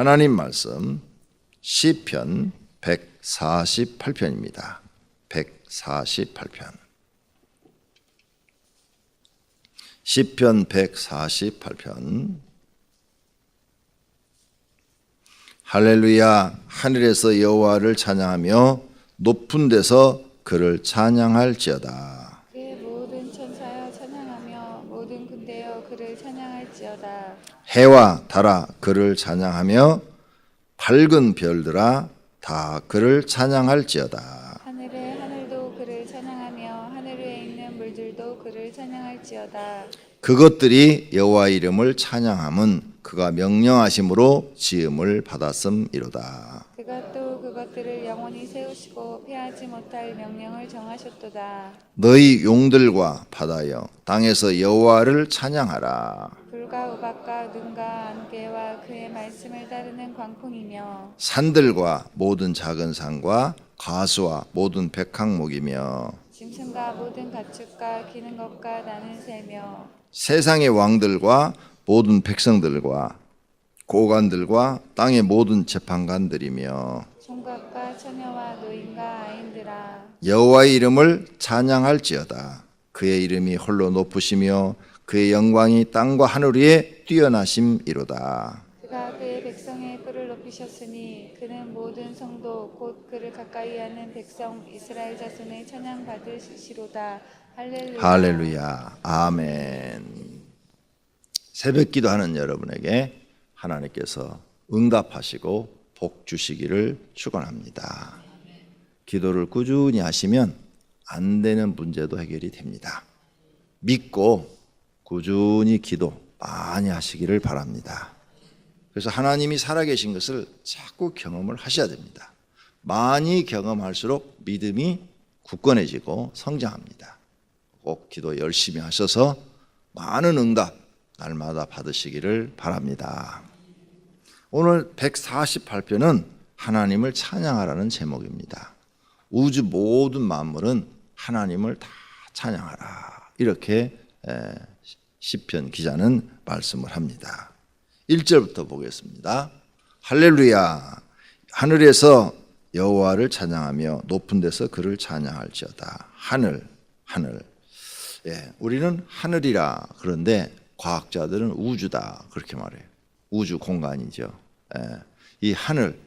하나님 말씀 시편 148편입니다. 148편. 시편 148편. 할렐루야. 하늘에서 여호와를 찬양하며 높은 데서 그를 찬양할지어다. 그의 모든 천사여 찬양하며 모든 군대여 그를 찬양할지어다. 해와 달아 그를 찬양하며 밝은 별들아 다 그를 찬양할지어다. 하늘의 하늘도 그를 찬양하며 하늘 위에 있는 물들도 그를 찬양할지어다. 그것들이 여호와 이름을 찬양함은 그가 명령하심으로 지음을 받았음이로다. 그가 또 그것들을 영원히 세우시고 패하지 못할 명령을 정하셨도다. 너희 용들과 바다여 땅에서 여호와를 찬양하라. 불과 우박과 눈과 안개와 그의 말씀을 따르는 광풍이며 산들과 모든 작은 산과 가수와 모든 백항목이며 짐승과 모든 가축과 기는 것과 나는 새며 세상의 왕들과 모든 백성들과 고관들과 땅의 모든 재판관들이며 총각과 처녀와 노인과 아인들아 여호와의 이름을 찬양할지어다. 그의 이름이 홀로 높으시며 그의 영광이 땅과 하늘 위에 뛰어나심이로다. 그가 그의 백성의 뿔을 높이셨으니 그는 모든 성도 곧 그를 가까이하는 백성 이스라엘 자손의 찬양 받으시로다. 할렐루야. 할렐루야. 아멘. 새벽 기도하는 여러분에게 하나님께서 응답하시고 복 주시기를 축원합니다. 기도를 꾸준히 하시면 안 되는 문제도 해결이 됩니다. 믿고 꾸준히 기도 많이 하시기를 바랍니다. 그래서 하나님이 살아계신 것을 자꾸 경험을 하셔야 됩니다. 많이 경험할수록 믿음이 굳건해지고 성장합니다. 꼭 기도 열심히 하셔서 많은 응답 날마다 받으시기를 바랍니다. 오늘 148편은 하나님을 찬양하라는 제목입니다. 우주 모든 만물은 하나님을 다 찬양하라. 이렇게 시편 기자는 말씀을 합니다. 1절부터 보겠습니다. 할렐루야. 하늘에서 여호와를 찬양하며 높은 데서 그를 찬양할지어다. 하늘. 우리는 하늘이라 그런데 과학자들은 우주다 그렇게 말해요. 우주 공간이죠. 이 하늘.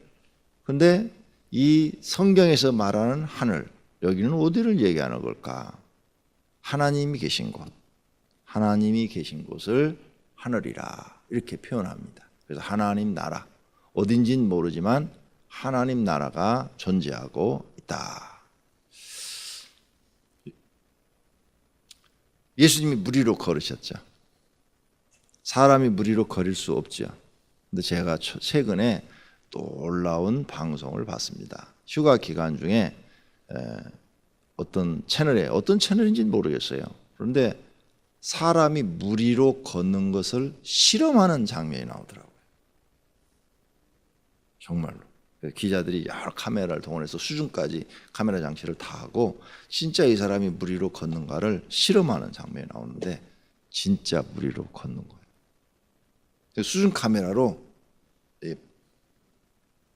근데 이 성경에서 말하는 하늘, 여기는 어디를 얘기하는 걸까? 하나님이 계신 곳. 하나님이 계신 곳을 하늘이라 이렇게 표현합니다. 그래서 하나님 나라, 어딘지는 모르지만 하나님 나라가 존재하고 있다. 예수님이 물 위로 걸으셨죠. 사람이 물 위로 걸을 수 없죠. 근데 제가 최근에 놀라운 방송을 봤습니다. 휴가 기간 중에 어떤 채널인지는 모르겠어요. 그런데 사람이 물 위로 걷는 것을 실험하는 장면이 나오더라고요. 정말로. 기자들이 여러 카메라를 동원해서 수중까지 카메라 장치를 다 하고 진짜 이 사람이 물 위로 걷는가를 실험하는 장면이 나오는데 진짜 물 위로 걷는 거예요. 수중 카메라로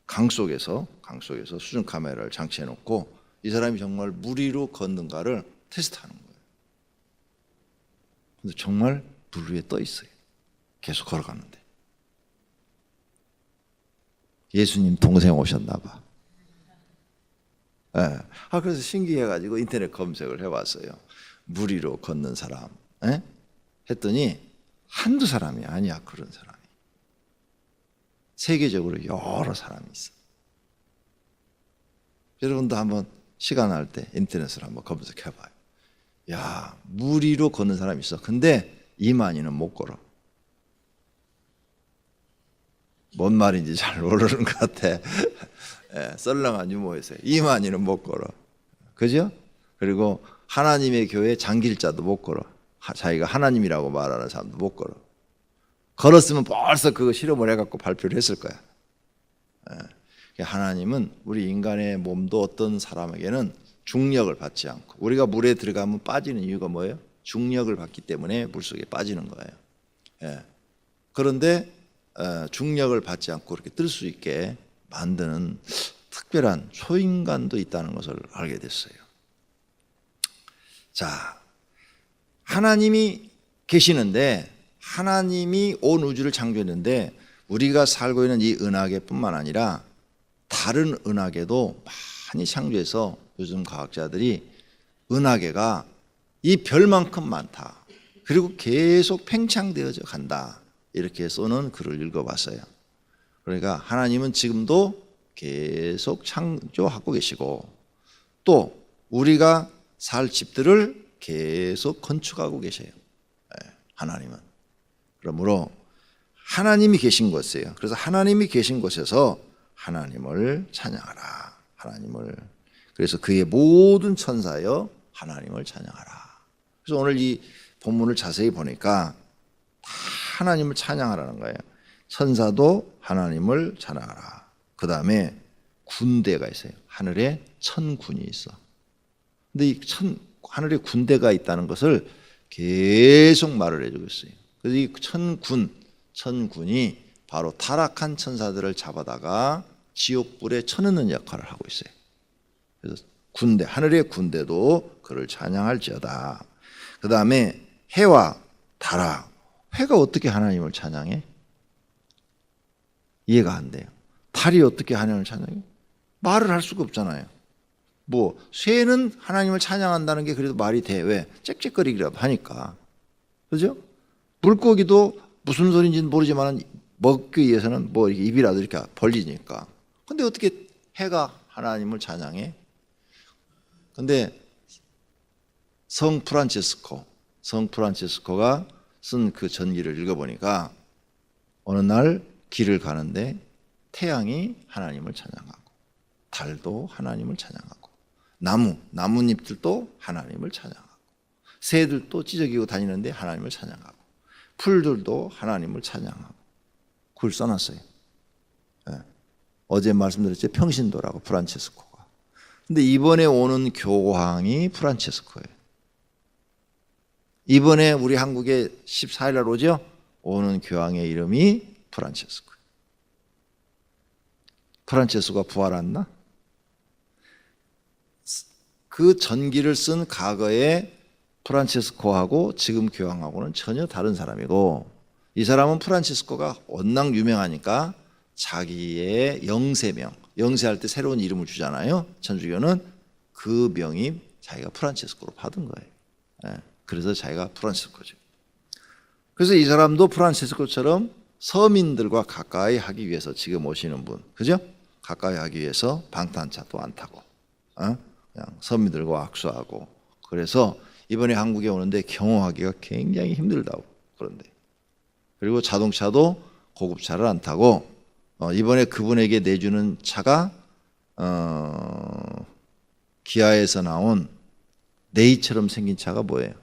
강 속에서 수중 카메라를 장치해 놓고 이 사람이 정말 물 위로 걷는가를 테스트하는 거예요. 근데 정말 물 위에 떠 있어요. 계속 걸어가는데. 예수님 동생 오셨나 봐. 그래서 신기해가지고 인터넷 검색을 해봤어요. 물 위로 걷는 사람. 했더니 한두 사람이 아니야, 그런 사람이. 세계적으로 여러 사람이 있어. 여러분도 한번 시간 날 때 인터넷으로 한번 검색해봐요. 야, 물 위로 걷는 사람이 있어. 근데 이만희는 못 걸어. 뭔 말인지 잘 모르는 것 같아. 썰렁한 유머에서요. 이만희는 못 걸어. 그죠? 그리고 하나님의 교회 장길자도 못 걸어. 자기가 하나님이라고 말하는 사람도 못 걸어. 걸었으면 벌써 그거 실험을 해갖고 발표를 했을 거야. 하나님은 우리 인간의 몸도 어떤 사람에게는 중력을 받지 않고, 우리가 물에 들어가면 빠지는 이유가 뭐예요? 중력을 받기 때문에 물속에 빠지는 거예요. 그런데 중력을 받지 않고 그렇게 뜰 수 있게 만드는 특별한 초인간도 있다는 것을 알게 됐어요. 자, 하나님이 계시는데, 하나님이 온 우주를 창조했는데 우리가 살고 있는 이 은하계뿐만 아니라 다른 은하계도 많이 창조해서 요즘 과학자들이 은하계가 이 별만큼 많다, 그리고 계속 팽창되어져 간다, 이렇게 써놓은 글을 읽어봤어요. 그러니까 하나님은 지금도 계속 창조하고 계시고, 또 우리가 살 집들을 계속 건축하고 계셔요. 하나님은. 그러므로 하나님이 계신 곳이에요. 그래서 하나님이 계신 곳에서 하나님을 찬양하라. 하나님을. 그래서 그의 모든 천사여 하나님을 찬양하라. 그래서 오늘 이 본문을 자세히 보니까 다 하나님을 찬양하라는 거예요. 천사도 하나님을 찬양하라. 그 다음에 군대가 있어요. 하늘에 천군이 있어. 근데 이 하늘에 군대가 있다는 것을 계속 말을 해주고 있어요. 그래서 이 천군이 바로 타락한 천사들을 잡아다가 지옥불에 쳐넣는 역할을 하고 있어요. 그래서 군대, 하늘의 군대도 그를 찬양할지어다. 그 다음에 해와 달아. 해가 어떻게 하나님을 찬양해? 이해가 안 돼요. 달이 어떻게 하나님을 찬양해? 말을 할 수가 없잖아요. 뭐 새는 하나님을 찬양한다는 게 그래도 말이 돼. 왜? 짹짹거리기라도 하니까. 그죠? 물고기도 무슨 소리인지는 모르지만 먹기 위해서는 뭐 이렇게 입이라도 이렇게 벌리니까. 근데 어떻게 해가 하나님을 찬양해? 근데 성 프란체스코가 쓴 그 전기를 읽어보니까 어느 날 길을 가는데 태양이 하나님을 찬양하고, 달도 하나님을 찬양하고, 나뭇잎들도 하나님을 찬양하고, 새들도 찢어지고 다니는데 하나님을 찬양하고, 풀들도 하나님을 찬양하고. 그걸 써놨어요. 네. 어제 말씀드렸죠. 평신도라고, 프란체스코가. 근데 이번에 오는 교황이 프란체스코예요. 이번에 우리 한국에 14일 날 오죠? 오는 교황의 이름이 프란체스코예요. 프란체스코가 부활했나? 그 전기를 쓴 과거의 프란체스코하고 지금 교황하고는 전혀 다른 사람이고, 이 사람은 프란체스코가 워낙 유명하니까 자기의 영세명, 영세할 때 새로운 이름을 주잖아요. 천주교는 그 명이 자기가 프란체스코로 받은 거예요. 그래서 자기가 프란체스코죠. 그래서 이 사람도 프란체스코처럼 서민들과 가까이 하기 위해서 지금 오시는 분, 그죠? 가까이 하기 위해서 방탄차도 안 타고, 그냥 서민들과 악수하고. 그래서 이번에 한국에 오는데 경호하기가 굉장히 힘들다고. 그런데 그리고 자동차도 고급차를 안 타고, 이번에 그분에게 내주는 차가 기아에서 나온 네이처럼 생긴 차가 뭐예요?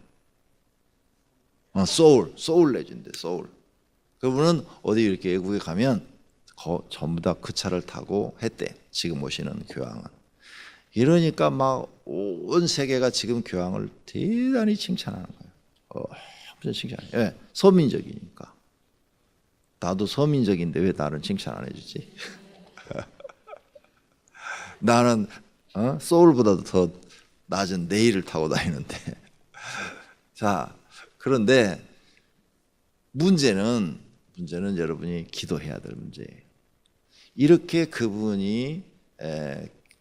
소울 내준대. 소울. 그분은 어디 이렇게 외국에 가면 전부 다 그 차를 타고 했대. 지금 오시는 교황은. 이러니까 막 온 세계가 지금 교황을 대단히 칭찬하는 거예요. 무슨 칭찬? 예, 서민적이니까. 나도 서민적인데 왜 나를 칭찬 안 해주지? 나는 소울보다도 더 낮은 네일을 타고 다니는데. 자, 그런데 문제는 여러분이 기도해야 될 문제예요. 이렇게 그분이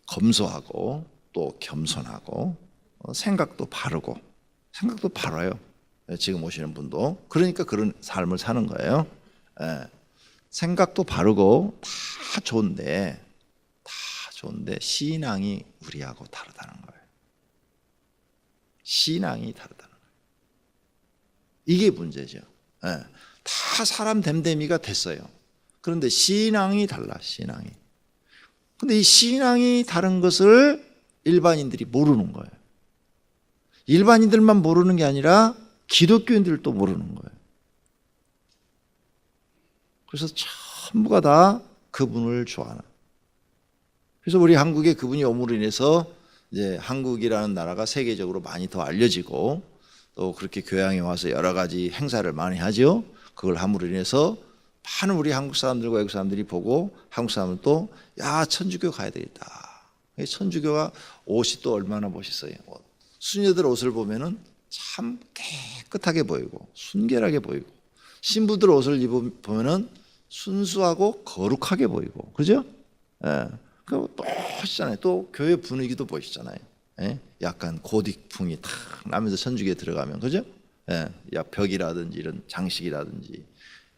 검소하고 또 겸손하고 생각도 바라요. 지금 오시는 분도. 그러니까 그런 삶을 사는 거예요. 생각도 바르고 다 좋은데 신앙이 우리하고 다르다는 거예요. 신앙이 다르다는 거예요. 이게 문제죠. 다 사람 됨됨이가 됐어요. 그런데 신앙이 달라, 신앙이. 근데 이 신앙이 다른 것을 일반인들이 모르는 거예요. 일반인들만 모르는 게 아니라 기독교인들도 모르는 거예요. 그래서 전부가 다 그분을 좋아하는. 그래서 우리 한국에 그분이 오므로 인해서 이제 한국이라는 나라가 세계적으로 많이 더 알려지고, 또 그렇게 교양에 와서 여러 가지 행사를 많이 하죠. 그걸 함으로 인해서 많은 우리 한국 사람들과 외국 사람들이 보고 한국 사람들도 야 천주교 가야 되겠다. 천주교가 옷이 또 얼마나 멋있어요. 수녀들 옷을 보면은 참 깨끗하게 보이고 순결하게 보이고 신부들 옷을 입으면은 순수하고 거룩하게 보이고 그죠? 예. 그 멋있잖아요. 또 교회 분위기도 멋있잖아요. 예? 약간 고딕풍이 탁 나면서 천주교에 들어가면 그죠? 예. 벽이라든지 이런 장식이라든지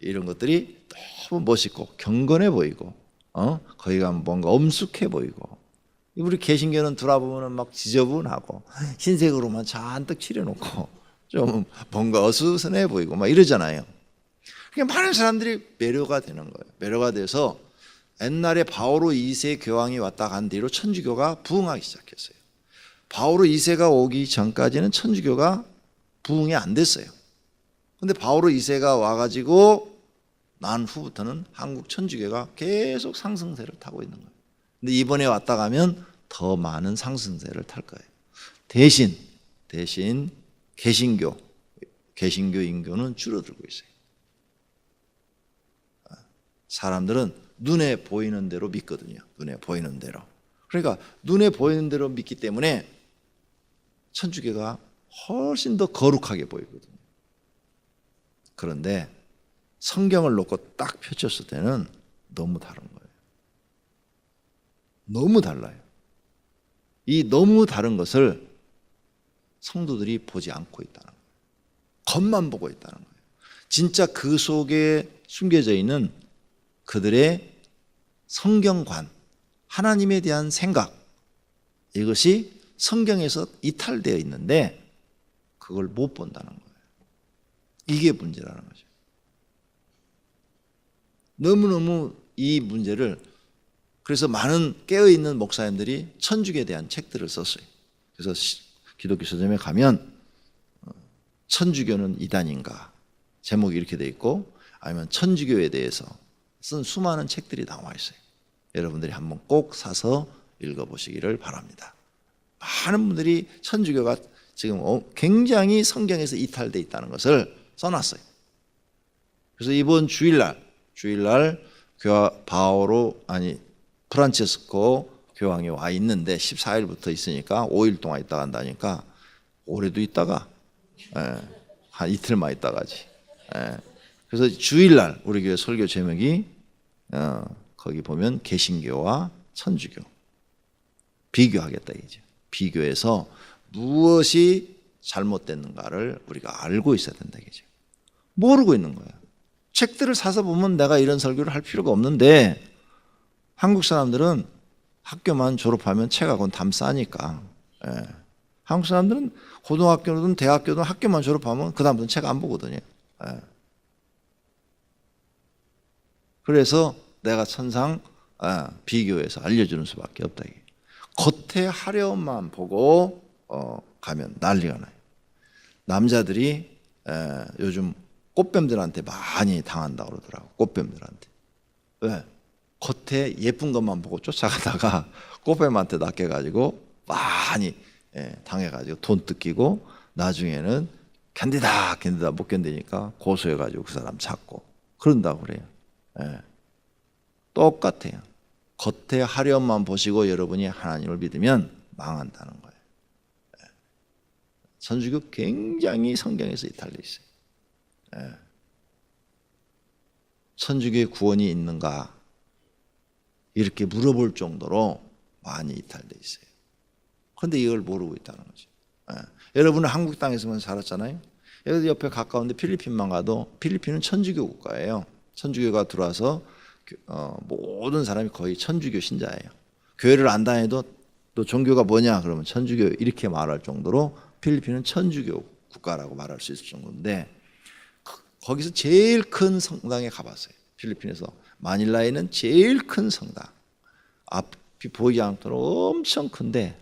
이런 것들이 너무 멋있고 경건해 보이고 거기가 뭔가 엄숙해 보이고 우리 개신교는 돌아보면 막 지저분하고 흰색으로만 잔뜩 칠해놓고 좀 뭔가 어수선해 보이고 막 이러잖아요. 그러니까 많은 사람들이 매료가 되는 거예요. 매료가 돼서 옛날에 바오로 2세 교황이 왔다 간 뒤로 천주교가 부흥하기 시작했어요. 바오로 2세가 오기 전까지는 천주교가 부흥이 안 됐어요. 근데 바오로 2세가 와가지고 난 후부터는 한국 천주교가 계속 상승세를 타고 있는 거예요. 근데 이번에 왔다 가면 더 많은 상승세를 탈 거예요. 대신 개신교 인교는 줄어들고 있어요. 사람들은 눈에 보이는 대로 믿거든요. 눈에 보이는 대로. 그러니까 눈에 보이는 대로 믿기 때문에 천주교가 훨씬 더 거룩하게 보이거든요. 그런데 성경을 놓고 딱 펼쳤을 때는 너무 다른 거예요. 너무 달라요. 이 너무 다른 것을 성도들이 보지 않고 있다는 거예요. 겉만 보고 있다는 거예요. 진짜 그 속에 숨겨져 있는 그들의 성경관, 하나님에 대한 생각, 이것이 성경에서 이탈되어 있는데 그걸 못 본다는 거예요. 이게 문제라는 거죠. 너무너무 이 문제를 그래서 많은 깨어있는 목사님들이 천주교에 대한 책들을 썼어요. 그래서 기독교 서점에 가면 천주교는 이단인가 제목이 이렇게 돼 있고 아니면 천주교에 대해서 쓴 수많은 책들이 나와 있어요. 여러분들이 한번 꼭 사서 읽어보시기를 바랍니다. 많은 분들이 천주교가 지금 굉장히 성경에서 이탈되어 있다는 것을 써놨어요. 그래서 이번 주일날 프란체스코 교황이 와 있는데 14일부터 있으니까 5일 동안 있다 간다니까 올해도 있다가 한 이틀만 있다 가지. 그래서 주일날 우리 교회 설교 제목이 거기 보면 개신교와 천주교 비교하겠다 이죠. 비교해서 무엇이 잘못됐는가를 우리가 알고 있어야 된다 이죠. 모르고 있는 거예요. 책들을 사서 보면 내가 이런 설교를 할 필요가 없는데 한국 사람들은 학교만 졸업하면 책하고는 담 싸니까. 한국 사람들은 고등학교든 대학교든 학교만 졸업하면 그 다음부터는 책 안 보거든요. 그래서 내가 천상 비교해서 알려주는 수밖에 없다. 겉에 하려만 보고 가면 난리가 나요. 남자들이 요즘 꽃뱀들한테 많이 당한다고 그러더라고. 꽃뱀들한테. 왜? 겉에 예쁜 것만 보고 쫓아가다가 꽃뱀한테 낚여가지고 많이 당해가지고 돈 뜯기고 나중에는 견디다 못 견디니까 고소해가지고 그 사람 잡고 그런다고 그래요. 똑같아요. 겉에 하려만 보시고 여러분이 하나님을 믿으면 망한다는 거예요. 천주교 굉장히 성경에서 이탈되어 있어요. 천주교의 구원이 있는가 이렇게 물어볼 정도로 많이 이탈되어 있어요. 그런데 이걸 모르고 있다는 거죠. 여러분은 한국 땅에서만 살았잖아요. 여기 옆에 가까운데 필리핀만 가도 필리핀은 천주교 국가예요. 천주교가 들어와서 모든 사람이 거의 천주교 신자예요. 교회를 안 다녀도 또 종교가 뭐냐 그러면 천주교 이렇게 말할 정도로 필리핀은 천주교 국가라고 말할 수 있을 정도인데 거기서 제일 큰 성당에 가봤어요. 필리핀에서 마닐라에 있는 제일 큰 성당 앞이 보이지 않도록 엄청 큰데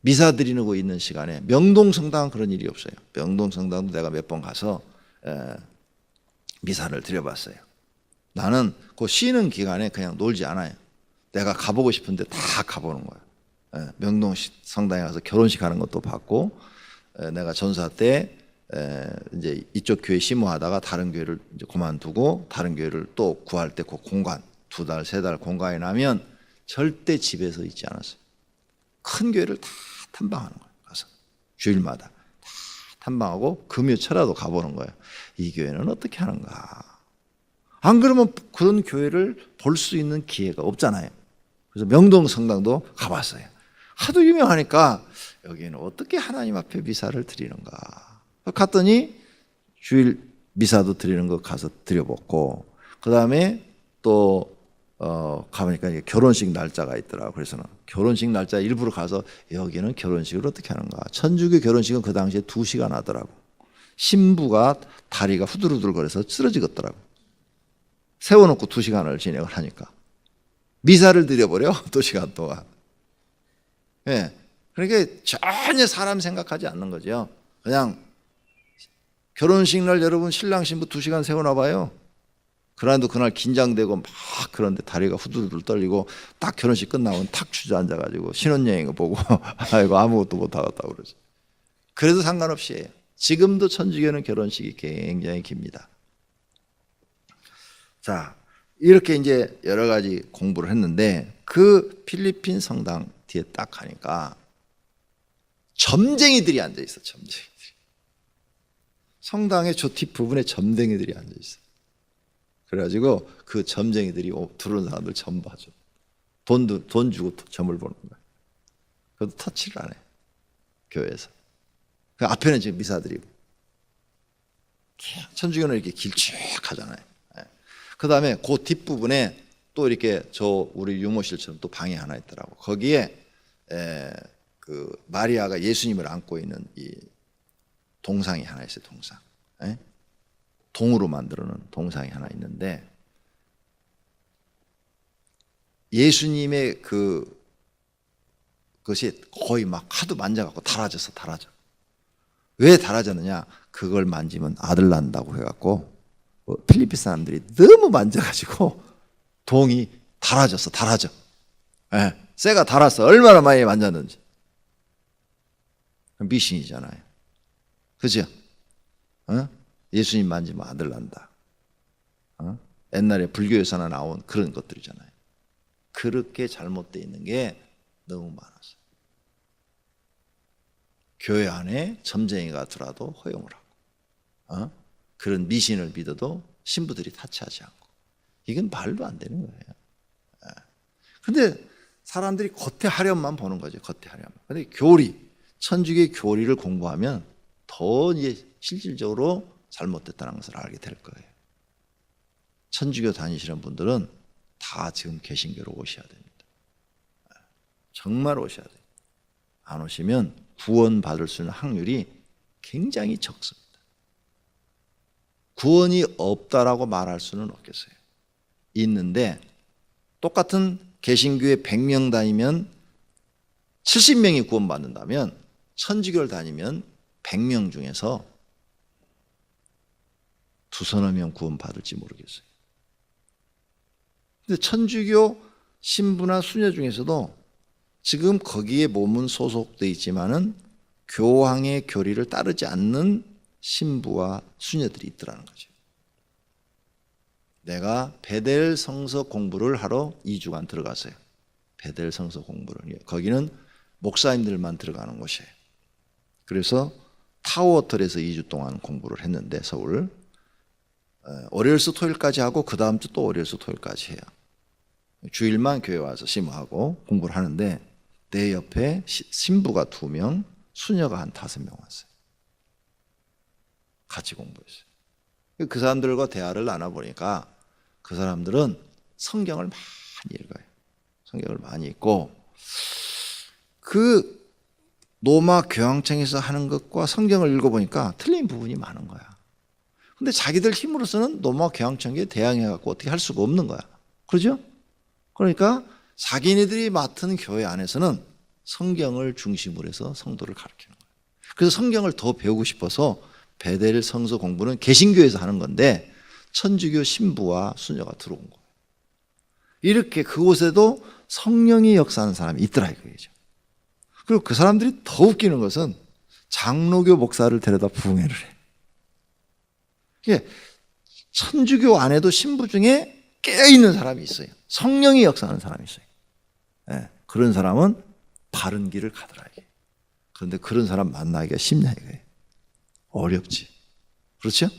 미사 드리고 있는 시간에 명동성당은 그런 일이 없어요. 명동성당도 내가 몇 번 가서 미사를 드려봤어요. 나는 그 쉬는 기간에 그냥 놀지 않아요. 내가 가보고 싶은데 다 가보는 거예요. 명동성당에 가서 결혼식 하는 것도 봤고 내가 전사 때 이제 이쪽 교회 심호하다가 다른 교회를 이제 그만두고 다른 교회를 또 구할 때 그 공간 2달, 3달 공간이 나면 절대 집에서 있지 않았어요. 큰 교회를 다 탐방하는 거예요. 가서 주일마다 다 탐방하고 금요철라도 가보는 거예요. 이 교회는 어떻게 하는가. 안 그러면 그런 교회를 볼 수 있는 기회가 없잖아요. 그래서 명동 성당도 가봤어요. 하도 유명하니까 여기는 어떻게 하나님 앞에 미사를 드리는가. 갔더니 주일 미사도 드리는 거 가서 드려봤고, 그 다음에 또 가보니까 이게 결혼식 날짜가 있더라고. 그래서는 결혼식 날짜 일부러 가서 여기는 결혼식을 어떻게 하는가. 천주교 결혼식은 그 당시에 2시간 하더라고. 신부가 다리가 후들후들거려서 쓰러지겠더라고. 세워놓고 2시간을 진행을 하니까 미사를 드려버려 2시간 동안. 예, 그러니까 전혀 사람 생각하지 않는 거죠. 그냥 결혼식 날 여러분 신랑 신부 2시간 세워놔봐요. 그날도 그날 긴장되고 막 그런데 다리가 후들후들 떨리고 딱 결혼식 끝나면 탁 주저앉아가지고 신혼여행을 보고 아이고 아무것도 못하겠다고 그러죠. 그래도 상관없이 해요. 지금도 천주교는 결혼식이 굉장히 깁니다. 자, 이렇게 이제 여러 가지 공부를 했는데 그 필리핀 성당 뒤에 딱 가니까 점쟁이들이 앉아 있어. 점쟁이들이. 성당의 저 뒷부분에 점쟁이들이 앉아 있어. 그래가지고 그 점쟁이들이 들어오는 사람들 점 봐줘. 돈 주고 점을 보는 거야. 그래도 터치를 안 해. 교회에서. 그 앞에는 지금 미사드리고. 천주교는 이렇게 길쭉하잖아요. 그 다음에 그 뒷부분에 또 이렇게 우리 유모실처럼 또 방이 하나 있더라고. 거기에 그 마리아가 예수님을 안고 있는 이 동상이 하나 있어요. 동상. 동으로 만들어 놓은 동상이 하나 있는데 예수님의 그것이 거의 막 하도 만져갖고 달아져. 왜 달아졌느냐? 그걸 만지면 아들 난다고 해갖고 필리핀 사람들이 너무 만져가지고 동이 달아져. 쇠가 달았어. 얼마나 많이 만졌는지. 미신이잖아요. 그죠? 예수님 만지면 아들 난다. 옛날에 불교에서나 나온 그런 것들이잖아요. 그렇게 잘못되어 있는 게 너무 많았어요. 교회 안에 점쟁이가 들어와도 허용을 하고, 그런 미신을 믿어도 신부들이 타치하지 않고, 이건 말도 안 되는 거예요. 그런데 사람들이 겉에 하렴만 보는 거죠. 겉에 하렴. 그런데 천주교의 교리를 공부하면 더 이제 실질적으로 잘못됐다는 것을 알게 될 거예요. 천주교 다니시는 분들은 다 지금 개신교로 오셔야 됩니다. 정말 오셔야 돼요. 안 오시면 구원받을 수 있는 확률이 굉장히 적습니다. 구원이 없다라고 말할 수는 없겠어요. 있는데 똑같은 개신교에 100명 다니면 70명이 구원받는다면 천주교를 다니면 100명 중에서 두서너 명 구원받을지 모르겠어요. 근데 천주교 신부나 수녀 중에서도 지금 거기에 몸은 소속되어 있지만은 교황의 교리를 따르지 않는 신부와 수녀들이 있더라는 거죠. 내가 베델 성서 공부를 하러 2주간 들어갔어요. 베델 성서 공부를. 거기는 목사님들만 들어가는 곳이에요. 그래서 타워호텔에서 2주 동안 공부를 했는데 서울 월요일수 토요일까지 하고 그 다음 주 또 월요일수 토요일까지 해요. 주일만 교회 와서 심호하고 공부를 하는데 내 옆에 신부가 2명, 수녀가 한 5명 왔어요. 같이 공부했어요. 그 사람들과 대화를 나눠보니까 그 사람들은 성경을 많이 읽어요. 성경을 많이 읽고 그 로마 교황청에서 하는 것과 성경을 읽어보니까 틀린 부분이 많은 거야. 근데 자기들 힘으로서는 로마 교황청에 대항해갖고 어떻게 할 수가 없는 거야. 그렇죠? 그러니까 자기네들이 맡은 교회 안에서는 성경을 중심으로 해서 성도를 가르치는 거예요. 그래서 성경을 더 배우고 싶어서 베델 성서 공부는 개신교에서 하는 건데 천주교 신부와 수녀가 들어온 거예요. 이렇게 그곳에도 성령이 역사하는 사람이 있더라 이거죠. 그리고 그 사람들이 더 웃기는 것은 장로교 목사를 데려다 부흥회를 해. 이게 천주교 안에도 신부 중에 깨어있는 사람이 있어요. 성령이 역사하는 사람이 있어요. 예, 그런 사람은 바른 길을 가더라 이게. 그런데 그런 사람 만나기가 쉽냐 이거예요. 어렵지. 그렇죠?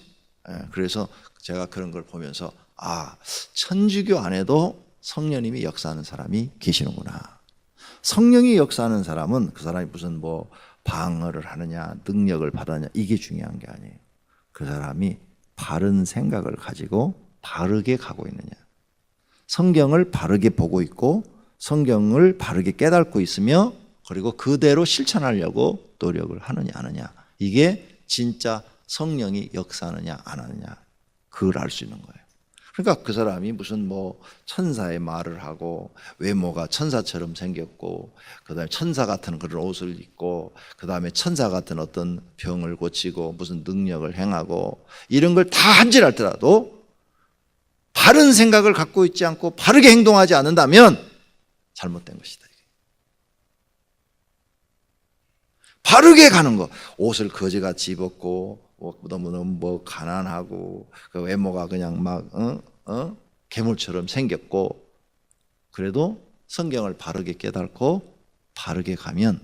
예, 그래서 제가 그런 걸 보면서 천주교 안에도 성령님이 역사하는 사람이 계시는구나. 성령이 역사하는 사람은 그 사람이 무슨 뭐 방어를 하느냐 능력을 받느냐 이게 중요한 게 아니에요. 그 사람이 바른 생각을 가지고 바르게 가고 있느냐, 성경을 바르게 보고 있고 성경을 바르게 깨닫고 있으며 그리고 그대로 실천하려고 노력을 하느냐 안 하느냐, 이게 진짜 성령이 역사하느냐 안 하느냐 그걸 알 수 있는 거예요. 그러니까 그 사람이 무슨 뭐 천사의 말을 하고 외모가 천사처럼 생겼고 그다음에 천사 같은 그런 옷을 입고 그다음에 천사 같은 어떤 병을 고치고 무슨 능력을 행하고 이런 걸 다 한질할더라도 바른 생각을 갖고 있지 않고 바르게 행동하지 않는다면 잘못된 것이다. 바르게 가는 거, 옷을 거지같이 입었고 너무너무 뭐 가난하고 그 외모가 그냥 막 괴물처럼 생겼고 그래도 성경을 바르게 깨닫고 바르게 가면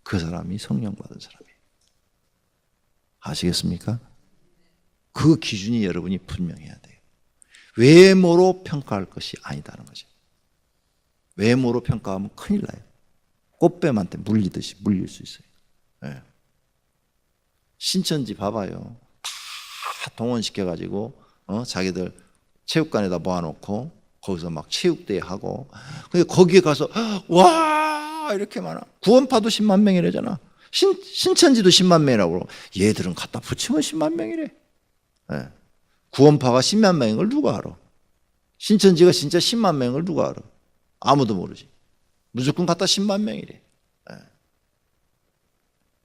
그 사람이 성령 받은 사람이에요. 아시겠습니까? 그 기준이 여러분이 분명해야 돼요. 외모로 평가할 것이 아니다는 거죠. 외모로 평가하면 큰일 나요. 꽃뱀한테 물리듯이 물릴 수 있어요. 네. 신천지 봐봐요. 다 동원시켜가지고 자기들 체육관에다 모아놓고 거기서 막 체육대회 하고 근데 거기에 가서 와 이렇게 많아. 구원파도 10만 명이래잖아. 신천지도 10만 명이라고 그러고 얘들은 갖다 붙이면 10만 명이래. 네. 구원파가 10만 명인 걸 누가 알아? 신천지가 진짜 10만 명인 걸 누가 알아? 아무도 모르지. 무조건 갖다 10만 명이래. 네.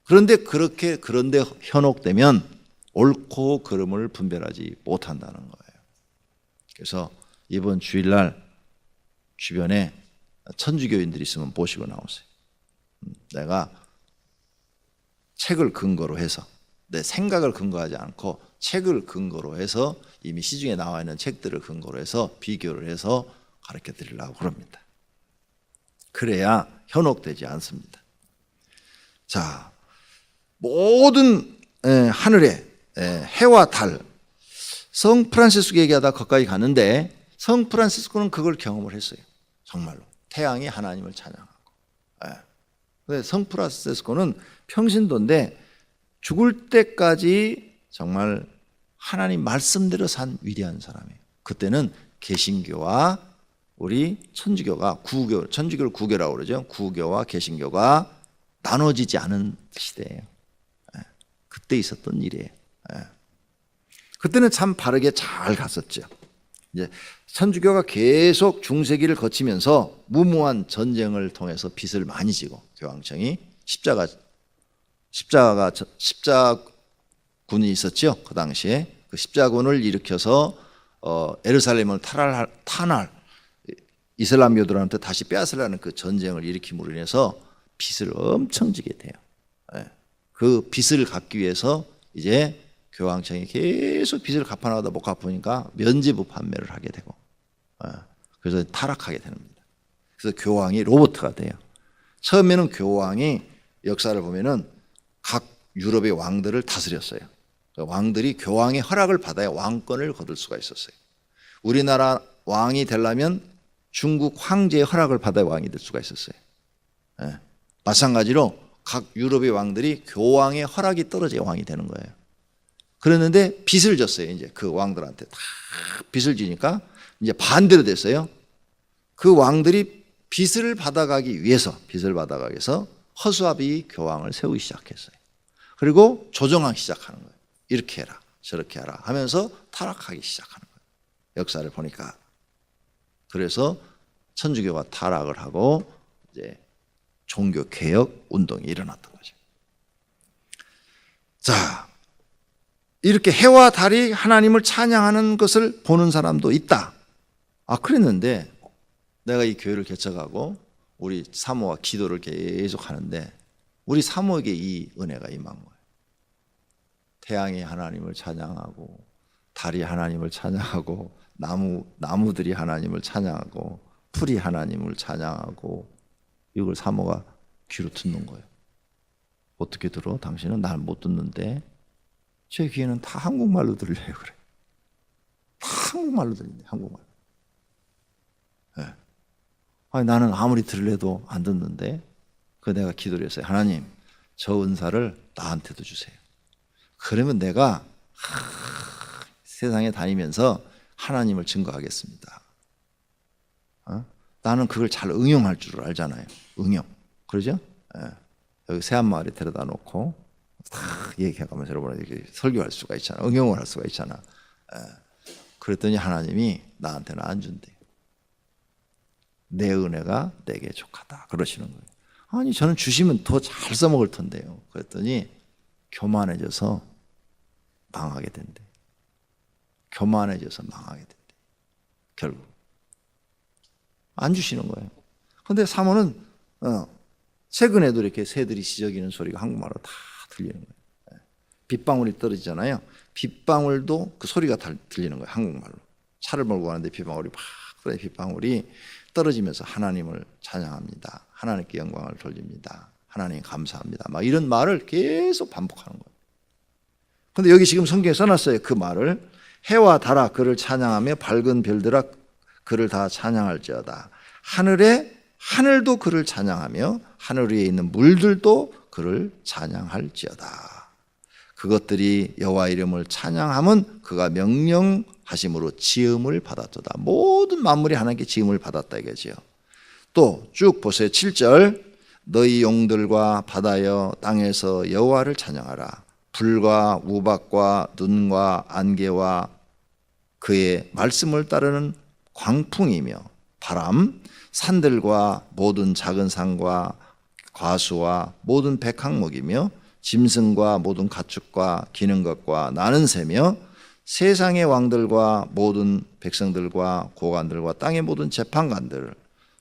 그런데 현혹되면 옳고 그름을 분별하지 못한다는 거예요. 그래서 이번 주일날 주변에 천주교인들이 있으면 모시고 나오세요. 내가 책을 근거로 해서 내 생각을 근거하지 않고 책을 근거로 해서 이미 시중에 나와 있는 책들을 근거로 해서 비교를 해서 가르쳐 드리려고 그럽니다. 그래야 현혹되지 않습니다. 자, 모든 하늘에 해와 달, 성 프란시스코 얘기하다 거기까지 갔는데 성 프란시스코는 그걸 경험을 했어요. 정말로 태양이 하나님을 찬양하고. 근데 성 프란시스코는 평신도인데 죽을 때까지 정말 하나님 말씀대로 산 위대한 사람이에요. 그때는 개신교와 우리 천주교가 천주교를 구교라고 그러죠. 구교와 개신교가 나눠지지 않은 시대예요. 그때 있었던 일이에요. 그때는 참 바르게 잘 갔었죠. 이제 천주교가 계속 중세기를 거치면서 무모한 전쟁을 통해서 빚을 많이 지고 교황청이 십자군이 있었죠. 그 당시에 그 십자군을 일으켜서 예루살렘을 탄할 이슬람교들한테 다시 빼앗으려는 그 전쟁을 일으킴으로 인해서 빚을 엄청 지게 돼요. 그 빚을 갚기 위해서 이제 교황청이 계속 빚을 갚아나가다 못 갚으니까 면죄부 판매를 하게 되고 그래서 타락하게 됩니다. 그래서 교황이 로버트가 돼요. 처음에는 교황이 역사를 보면은 각 유럽의 왕들을 다스렸어요. 왕들이 교황의 허락을 받아야 왕권을 거둘 수가 있었어요. 우리나라 왕이 되려면 중국 황제의 허락을 받아야 왕이 될 수가 있었어요. 마찬가지로 각 유럽의 왕들이 교황의 허락이 떨어져야 왕이 되는 거예요. 그랬는데 빚을 졌어요. 이제 그 왕들한테 다 빚을 지니까 이제 반대로 됐어요. 그 왕들이 빚을 받아가기 위해서 허수아비 교황을 세우기 시작했어요. 그리고 조정하기 시작하는 거예요. 이렇게 해라 저렇게 해라 하면서 타락하기 시작하는 거예요. 역사를 보니까. 그래서 천주교가 타락을 하고 이제 종교 개혁 운동이 일어났던 거죠. 자, 이렇게 해와 달이 하나님을 찬양하는 것을 보는 사람도 있다. 그랬는데 내가 이 교회를 개척하고 우리 사모와 기도를 계속 하는데 우리 사모에게 이 은혜가 임한 거예요. 태양이 하나님을 찬양하고 달이 하나님을 찬양하고 나무들이 하나님을 찬양하고 풀이 하나님을 찬양하고 이걸 사모가 귀로 듣는 거예요. 어떻게 들어? 당신은 날 못 듣는데 제 귀에는 다 한국말로 들려요. 그래. 다 한국말로 들리네. 한국말. 네. 아니, 나는 아무리 들으려도 안 듣는데 그 내가 기도를 했어요. 하나님, 저 은사를 나한테도 주세요. 그러면 내가 세상에 다니면서 하나님을 증거하겠습니다. 나는 그걸 잘 응용할 줄 알잖아요. 응용. 그러죠? 예. 여기 새한마을에 데려다 놓고 딱 얘기해가면서 여러분에게 설교할 수가 있잖아. 응용을 할 수가 있잖아. 예. 그랬더니 하나님이 나한테는 안 준대요. 내 은혜가 내게 족하다. 그러시는 거예요. 아니, 저는 주시면 더 잘 써먹을 텐데요. 그랬더니 교만해져서 망하게 된대. 교만해져서 망하게 된대. 결국 안 주시는 거예요. 근데 사모는 최근에도 이렇게 새들이 지저귀는 소리가 한국말로 다 들리는 거예요. 빗방울이 떨어지잖아요. 빗방울도 그 소리가 다 들리는 거예요. 한국말로. 차를 몰고 가는데 빗방울이 팍 떨어져. 빗방울이 떨어지면서 하나님을 찬양합니다. 하나님께 영광을 돌립니다. 하나님 감사합니다. 막 이런 말을 계속 반복하는 거예요. 근데 여기 지금 성경에 써놨어요. 그 말을. 해와 달아 그를 찬양하며 밝은 별들아 그를 다 찬양할지어다. 하늘도 그를 찬양하며 하늘 위에 있는 물들도 그를 찬양할지어다. 그것들이 여호와 이름을 찬양함은 그가 명령하심으로 지음을 받았도다. 모든 만물이 하나님께 지음을 받았다 이거죠. 또 쭉 보세요. 7절 너희 용들과 바다여 땅에서 여호와를 찬양하라. 불과 우박과 눈과 안개와 그의 말씀을 따르는 광풍이며 바람, 산들과 모든 작은 산과 과수와 모든 백항목이며 짐승과 모든 가축과 기는 것과 나는 새며 세상의 왕들과 모든 백성들과 고관들과 땅의 모든 재판관들.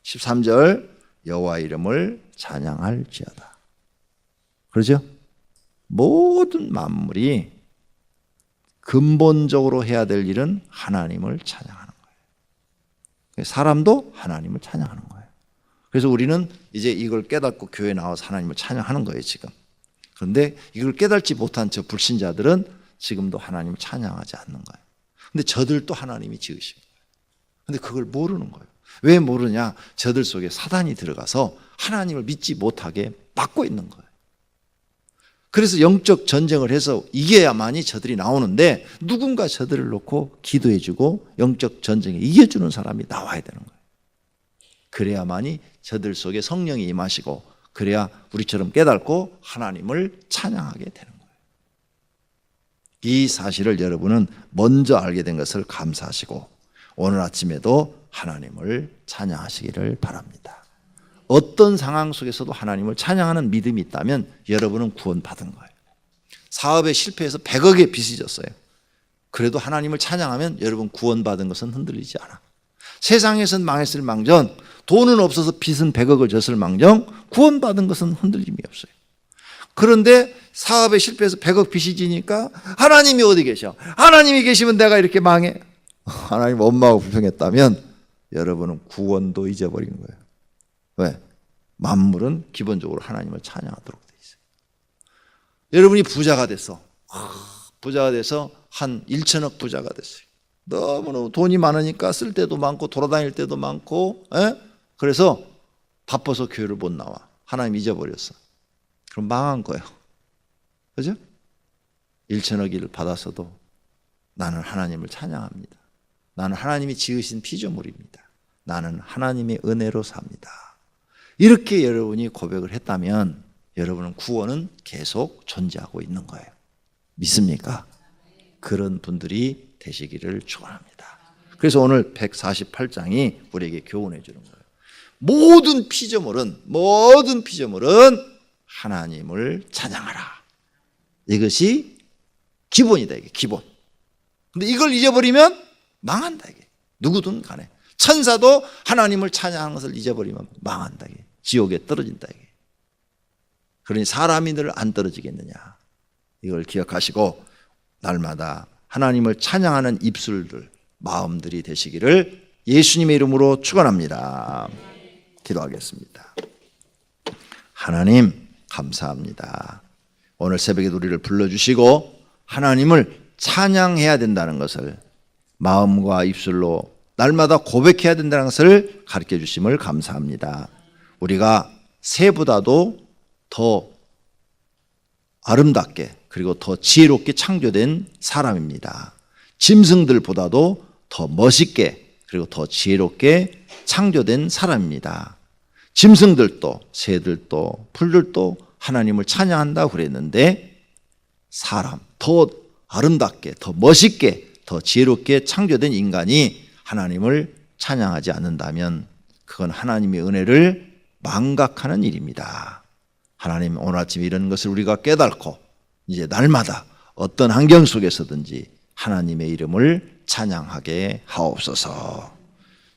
13절 여호와 이름을 찬양할지어다. 그렇죠? 모든 만물이 근본적으로 해야 될 일은 하나님을 찬양하는 거예요. 사람도 하나님을 찬양하는 거예요. 그래서 우리는 이제 이걸 깨닫고 교회에 나와서 하나님을 찬양하는 거예요, 지금. 그런데 이걸 깨닫지 못한 저 불신자들은 지금도 하나님을 찬양하지 않는 거예요. 근데 저들도 하나님이 지으신 거예요. 근데 그걸 모르는 거예요. 왜 모르냐? 저들 속에 사단이 들어가서 하나님을 믿지 못하게 막고 있는 거예요. 그래서 영적 전쟁을 해서 이겨야만이 저들이 나오는데 누군가 저들을 놓고 기도해주고 영적 전쟁에 이겨주는 사람이 나와야 되는 거예요. 그래야만이 저들 속에 성령이 임하시고 그래야 우리처럼 깨닫고 하나님을 찬양하게 되는 거예요. 이 사실을 여러분은 먼저 알게 된 것을 감사하시고 오늘 아침에도 하나님을 찬양하시기를 바랍니다. 어떤 상황 속에서도 하나님을 찬양하는 믿음이 있다면 여러분은 구원받은 거예요. 사업에 실패해서 100억의 빚이 졌어요. 그래도 하나님을 찬양하면 여러분 구원받은 것은 흔들리지 않아. 세상에선 망했을 망정, 돈은 없어서 빚은 100억을 졌을 망정, 구원받은 것은 흔들림이 없어요. 그런데 사업에 실패해서 100억 빚이 지니까 하나님이 어디 계셔? 하나님이 계시면 내가 이렇게 망해. 하나님 엄마하고 불평했다면 여러분은 구원도 잊어버린 거예요. 왜? 만물은 기본적으로 하나님을 찬양하도록 돼 있어요. 여러분이 부자가 됐어. 부자가 돼서 한 1천억 부자가 됐어요. 너무너무 돈이 많으니까 쓸 때도 많고 돌아다닐 때도 많고, 그래서 바빠서 교회를 못 나와. 하나님 잊어버렸어. 그럼 망한 거예요. 그죠? 1천억을 받았어도 나는 하나님을 찬양합니다. 나는 하나님이 지으신 피조물입니다. 나는 하나님의 은혜로 삽니다. 이렇게 여러분이 고백을 했다면 여러분은 구원은 계속 존재하고 있는 거예요. 믿습니까? 그런 분들이 되시기를 축원합니다. 그래서 오늘 148장이 우리에게 교훈해 주는 거예요. 모든 피조물은 하나님을 찬양하라. 이것이 기본이다. 이게 기본. 근데 이걸 잊어버리면 망한다. 이게 누구든 간에 천사도 하나님을 찬양하는 것을 잊어버리면 망한다. 이게 지옥에 떨어진다. 이게. 그러니 사람이 늘 안 떨어지겠느냐. 이걸 기억하시고 날마다 하나님을 찬양하는 입술들, 마음들이 되시기를 예수님의 이름으로 축원합니다. 기도하겠습니다. 하나님 감사합니다. 오늘 새벽에 우리를 불러주시고 하나님을 찬양해야 된다는 것을 마음과 입술로 날마다 고백해야 된다는 것을 가르쳐 주심을 감사합니다. 우리가 새보다도 더 아름답게 그리고 더 지혜롭게 창조된 사람입니다. 짐승들보다도 더 멋있게 그리고 더 지혜롭게 창조된 사람입니다. 짐승들도 새들도 풀들도 하나님을 찬양한다고 그랬는데 사람, 더 아름답게 더 멋있게 더 지혜롭게 창조된 인간이 하나님을 찬양하지 않는다면 그건 하나님의 은혜를 망각하는 일입니다. 하나님, 오늘 아침 이런 것을 우리가 깨닫고 이제 날마다 어떤 환경 속에서든지 하나님의 이름을 찬양하게 하옵소서.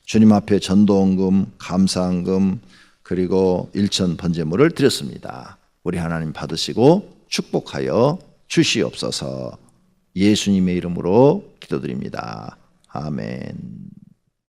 주님 앞에 전도헌금, 감사헌금 그리고 일천 번제물을 드렸습니다. 우리 하나님 받으시고 축복하여 주시옵소서. 예수님의 이름으로 기도드립니다. 아멘.